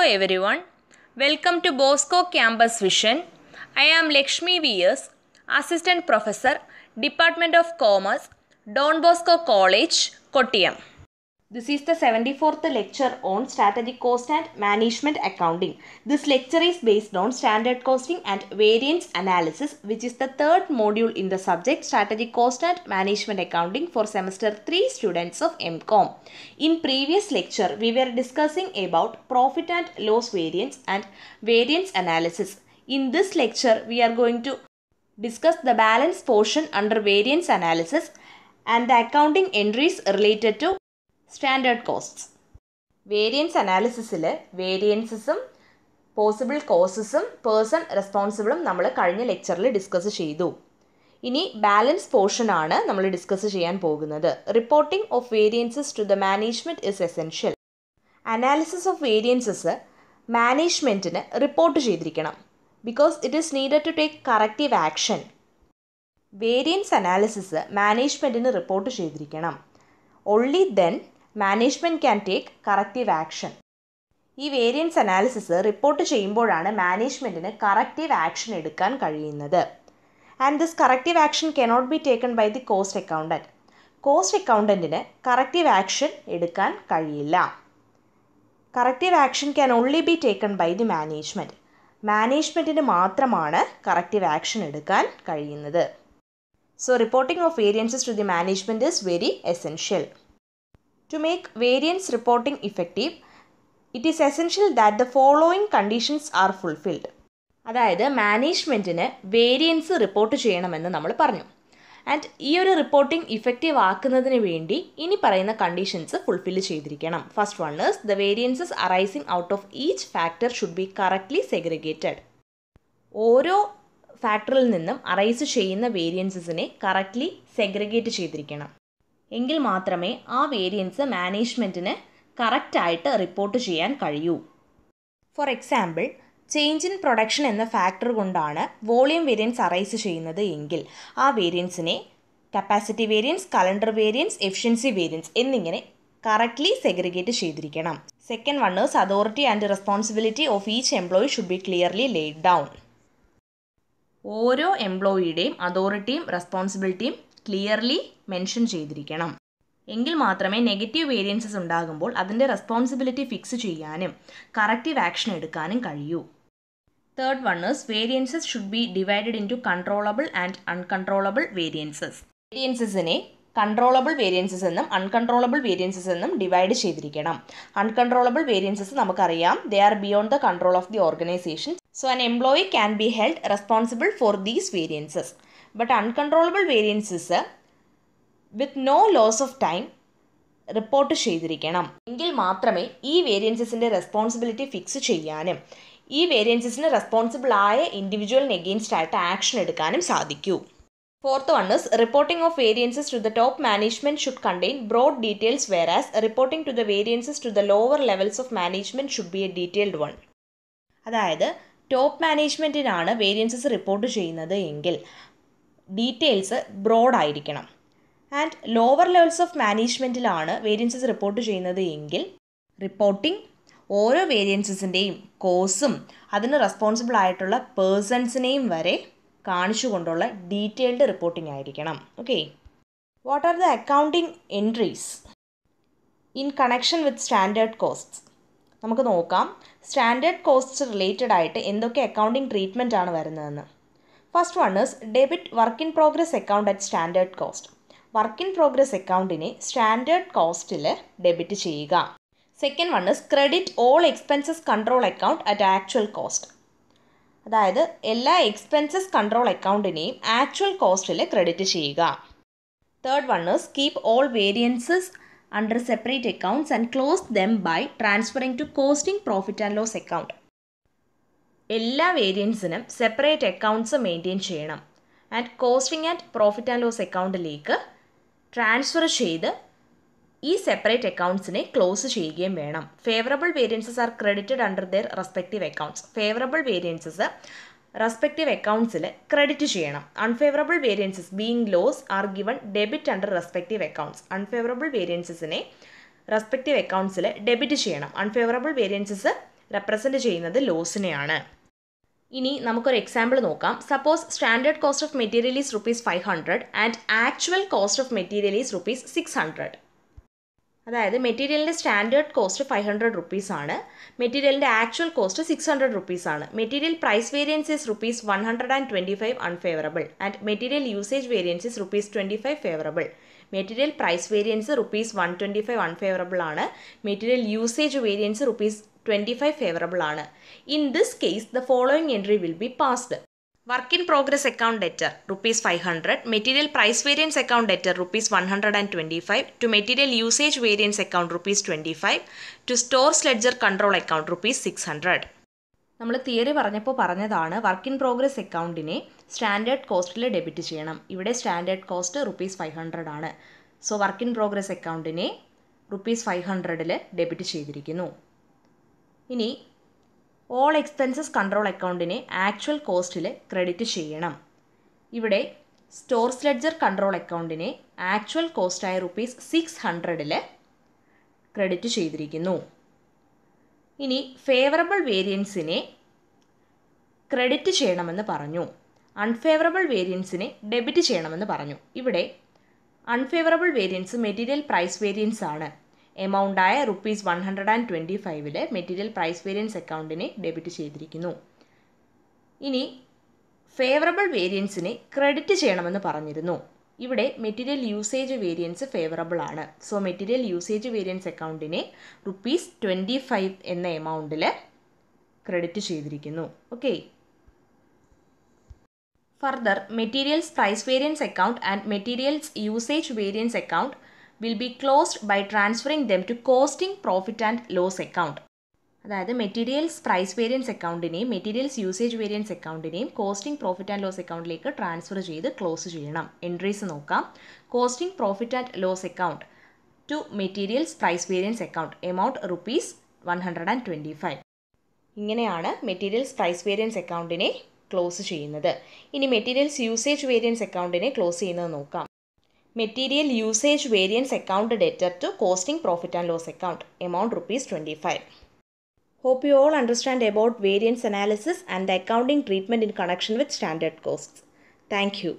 everyone. Welcome to Bosco Campus Vision. I am Lakshmi V.S., Assistant Professor, Department of Commerce, Don Bosco College, Kottayam. This is the 74th lecture on Strategic Cost and Management Accounting. This lecture is based on Standard Costing and Variance Analysis, which is the third module in the subject Strategic Cost and Management Accounting for Semester 3 students of MCOM. In previous lecture, we were discussing about Profit and Loss Variance and Variance Analysis. In this lecture, we are going to discuss the balance portion under Variance Analysis and the accounting entries related to standard costs. Variance അനാലിസിസിൽ വേരിയൻസസും possible കോസസും person റെസ്പോൺസിബിളും നമ്മൾ കഴിഞ്ഞ ലെക്ചറിൽ discuss ചെയ്തു. ഇനി balance പോർഷനാണ് നമ്മൾ ഡിസ്കസ് ചെയ്യാൻ പോകുന്നത്. Reporting of variances to the management is essential. Analysis of variances മാനേജ്മെൻറ്റിന് റിപ്പോർട്ട് ചെയ്തിരിക്കണം. Because it is needed to take corrective action. Variance analysis മാനേജ്മെൻറ്റിന് റിപ്പോർട്ട് ചെയ്തിരിക്കണം. Only then management can take corrective action. ഈ variance analysis report ചെയ്യുമ്പോഴാണ് മാനേജ്മെൻറ്റിന് corrective action എടുക്കാൻ കഴിയുന്നത്. And this corrective action cannot be taken by the cost accountant. Cost അക്കൗണ്ടൻറ്റിന് corrective action എടുക്കാൻ കഴിയില്ല. Corrective action can only B taken by the management. മാനേജ്മെൻറ്റിന് മാത്രമാണ് കറക്റ്റീവ് ആക്ഷൻ എടുക്കാൻ കഴിയുന്നത്. So reporting of variances to the management is very essential. To make variance reporting effective, it is essential that the following conditions are fulfilled. അതായത് മാനേജ്മെൻറ്റിന് variance report ചെയ്യണമെന്ന് നമ്മൾ പറഞ്ഞു. And ഈ ഒരു റിപ്പോർട്ടിംഗ് ഇഫക്റ്റീവ് ആക്കുന്നതിന് വേണ്ടി ഇനി പറയുന്ന കണ്ടീഷൻസ് ഫുൾഫിൽ ചെയ്തിരിക്കണം. First one is the variances arising out of each factor should be correctly segregated. ഓരോ ഫാക്ടറിൽ നിന്നും അറൈസ് ചെയ്യുന്ന വേരിയൻസസിനെ കറക്റ്റ്ലി സെഗ്രിഗേറ്റ് ചെയ്തിരിക്കണം. എങ്കിൽ മാത്രമേ ആ വേരിയൻസ് മാനേജ്മെൻറ്റിന് കറക്റ്റായിട്ട് റിപ്പോർട്ട് ചെയ്യാൻ കഴിയൂ. For example, change in production എന്ന ഫാക്ടർ കൊണ്ടാണ് വോളിയം വേരിയൻസ് അറൈസ് ചെയ്യുന്നത് എങ്കിൽ ആ വേരിയൻസിനെ capacity variance, calendar variance, efficiency variance എന്നിങ്ങനെ കറക്റ്റ്ലി സെഗ്രിഗേറ്റ് ചെയ്തിരിക്കണം. Second one is authority and responsibility of each employee should be clearly laid down. ഓരോ എംപ്ലോയിയുടെയും അതോറിറ്റിയും റെസ്പോൺസിബിലിറ്റിയും ക്ലിയർലി മെൻഷൻ ചെയ്തിരിക്കണം. എങ്കിൽ മാത്രമേ നെഗറ്റീവ് വേരിയൻസസ് ഉണ്ടാകുമ്പോൾ അതിൻ്റെ റെസ്പോൺസിബിലിറ്റി ഫിക്സ് ചെയ്യാനും കറക്റ്റീവ് ആക്ഷൻ എടുക്കാനും കഴിയൂ. Third one is variances should be divided into controllable and uncontrollable variances. വേരിയൻസസിനെ കൺട്രോളബിൾ വേരിയൻസസ് എന്നും അൺകൺട്രോളബിൾ വേരിയൻസസ് എന്നും ഡിവൈഡ് ചെയ്തിരിക്കണം. അൺകൺട്രോളബിൾ വേരിയൻസസ് നമുക്കറിയാം, they are beyond the control of the organisation. So an employee can be held responsible for these variances. But uncontrollable variances with no loss of time report ചെയ്തിരിക്കണം. എങ്കിൽ മാത്രമേ ഈ വേരിയൻസസിൻ്റെ responsibility fix ചെയ്യാനും ഈ വേരിയൻസസിന് responsible ആയ ഇൻഡിവിജ്വലിന് against ആയിട്ട് action എടുക്കാനും സാധിക്കൂ. Fourth one is reporting of variances to the top management should contain broad details, whereas reporting to the variances to the lower levels of management should be a detailed one. അതായത് top മാനേജ്മെൻറ്റിനാണ് variances report ചെയ്യുന്നത് എങ്കിൽ details ബ്രോഡായിരിക്കണം. And lower levels of മാനേജ്മെൻറ്റിലാണ് variances report ചെയ്യുന്നത് എങ്കിൽ reporting ഓരോ വേരിയൻസസിൻ്റെയും കോസും അതിന് റെസ്പോൺസിബിൾ ആയിട്ടുള്ള പേഴ്സൺസിനെയും വരെ കാണിച്ചുകൊണ്ടുള്ള ഡീറ്റെയിൽഡ് റിപ്പോർട്ടിംഗ് ആയിരിക്കണം. Okay, what are the accounting entries in connection with standard costs? നമുക്ക് നോക്കാം സ്റ്റാൻഡേർഡ് കോസ്റ്റ്സ് റിലേറ്റഡ് ആയിട്ട് എന്തൊക്കെ അക്കൗണ്ടിങ് ട്രീറ്റ്മെൻറ്റ് ആണ് വരുന്നതെന്ന്. First one is debit work in progress account at standard cost. Work in progress അക്കൗണ്ടിനെ standard കോസ്റ്റിൽ debit ചെയ്യുക. Second one is credit all expenses control account at actual cost. അതായത് എല്ലാ expenses control അക്കൗണ്ടിനെയും actual കോസ്റ്റിൽ credit ചെയ്യുക. Third one is keep all variances under separate accounts and close them by transferring to costing, profit and loss account. എല്ലാ വേരിയൻസിനും separate accounts maintain ചെയ്യണം. And costing and profit and loss അക്കൗണ്ടിലേക്ക് transfer ചെയ്ത് ഈ separate അക്കൗണ്ട്സിനെ close ചെയ്യുകയും വേണം. Favourable variances are credited under their respective accounts. Favourable variances respective അക്കൗണ്ട്സിൽ ക്രെഡിറ്റ് ചെയ്യണം. Unfavourable variances being loss are given debit under respective accounts. Unfavourable വേരിയൻസസിനെ respective അക്കൗണ്ട്സിൽ ഡെബിറ്റ് ചെയ്യണം. അൺഫേവറബിൾ വേരിയൻസസ് റെപ്രസെൻറ്റ് ചെയ്യുന്നത് ലോസിനെയാണ്. ഇനി നമുക്കൊരു എക്സാമ്പിൾ നോക്കാം. Suppose standard cost of material is ₹500 and actual cost of material is ₹600. അതായത് മെറ്റീരിയലിൻ്റെ സ്റ്റാൻഡേർഡ് കോസ്റ്റ് ₹500 ആണ്, മെറ്റീരിയലിൻ്റെ ആക്ച്വൽ കോസ്റ്റ് ₹600 ആണ്. Material price variance is ₹125 unfavourable and material usage variance is ₹25 favourable. Material price variance ₹125 unfavourable ആണ്, material usage variance ₹25 favourable ആണ്. In this case the following entry will be passed. Work in progress account debtor ₹500, material price variance account debtor ₹125, to material usage variance account ₹25, to stores ledger control account ₹600. നമ്മൾ theory പറഞ്ഞപ്പോൾ പറഞ്ഞതാണ് work in progress അക്കൗണ്ടിനെ standard കോസ്റ്റിൽ debit ചെയ്യണം. ഇവിടെ standard cost ₹500 ആണ്. So work in progress അക്കൗണ്ടിനെ ₹500 debit ചെയ്തിരിക്കുന്നു. ഇനി ഓൾ എക്സ്പെൻസസ് കൺട്രോൾ അക്കൗണ്ടിനെ ആക്ച്വൽ കോസ്റ്റിൽ ക്രെഡിറ്റ് ചെയ്യണം. ഇവിടെ സ്റ്റോർസ് ലെഡ്ജർ കൺട്രോൾ അക്കൗണ്ടിനെ ആക്ച്വൽ കോസ്റ്റായ ₹600 ക്രെഡിറ്റ് ചെയ്തിരിക്കുന്നു. ഇനി ഫേവറബിൾ വേരിയൻസിനെ ക്രെഡിറ്റ് ചെയ്യണമെന്ന് പറഞ്ഞു, അൺഫേവറബിൾ വേരിയൻസിനെ ഡെബിറ്റ് ചെയ്യണമെന്ന് പറഞ്ഞു. ഇവിടെ unfavourable variance material price variance ആണ്. എമൗണ്ടായ ₹125 മെറ്റീരിയൽ പ്രൈസ് വേരിയൻസ് അക്കൗണ്ടിനെ ഡെബിറ്റ് ചെയ്തിരിക്കുന്നു. ഇനി ഫേവറബിൾ വേരിയൻസിനെ ക്രെഡിറ്റ് ചെയ്യണമെന്ന് പറഞ്ഞിരുന്നു. ഇവിടെ മെറ്റീരിയൽ യൂസേജ് വേരിയൻസ് ഫേവറബിൾ ആണ്. സോ മെറ്റീരിയൽ യൂസേജ് വേരിയൻസ് അക്കൗണ്ടിനെ ₹25 എന്ന എമൗണ്ടിൽ ക്രെഡിറ്റ് ചെയ്തിരിക്കുന്നു. Okay. Further materials price variance account and materials usage variance account will be closed by transferring them to costing profit and loss account. അതായത് materials price variance അക്കൗണ്ടിനെയും materials usage variance അക്കൗണ്ടിനെയും costing profit and loss അക്കൗണ്ടിലേക്ക് transfer ചെയ്ത് close ചെയ്യണം. Entries നോക്കാം. Costing profit and loss account to materials price variance account amount ₹125. ഇങ്ങനെയാണ് materials price variance അക്കൗണ്ടിനെ close ചെയ്യുന്നത്. ഇനി മെറ്റീരിയൽസ് യൂസേജ് വേരിയൻസ് അക്കൗണ്ടിനെ ക്ലോസ് ചെയ്യുന്നത് നോക്കാം. Material usage variance account debtor to costing profit and loss account amount ₹25. Hope you all understand about variance analysis and the accounting treatment in connection with standard costs. Thank you.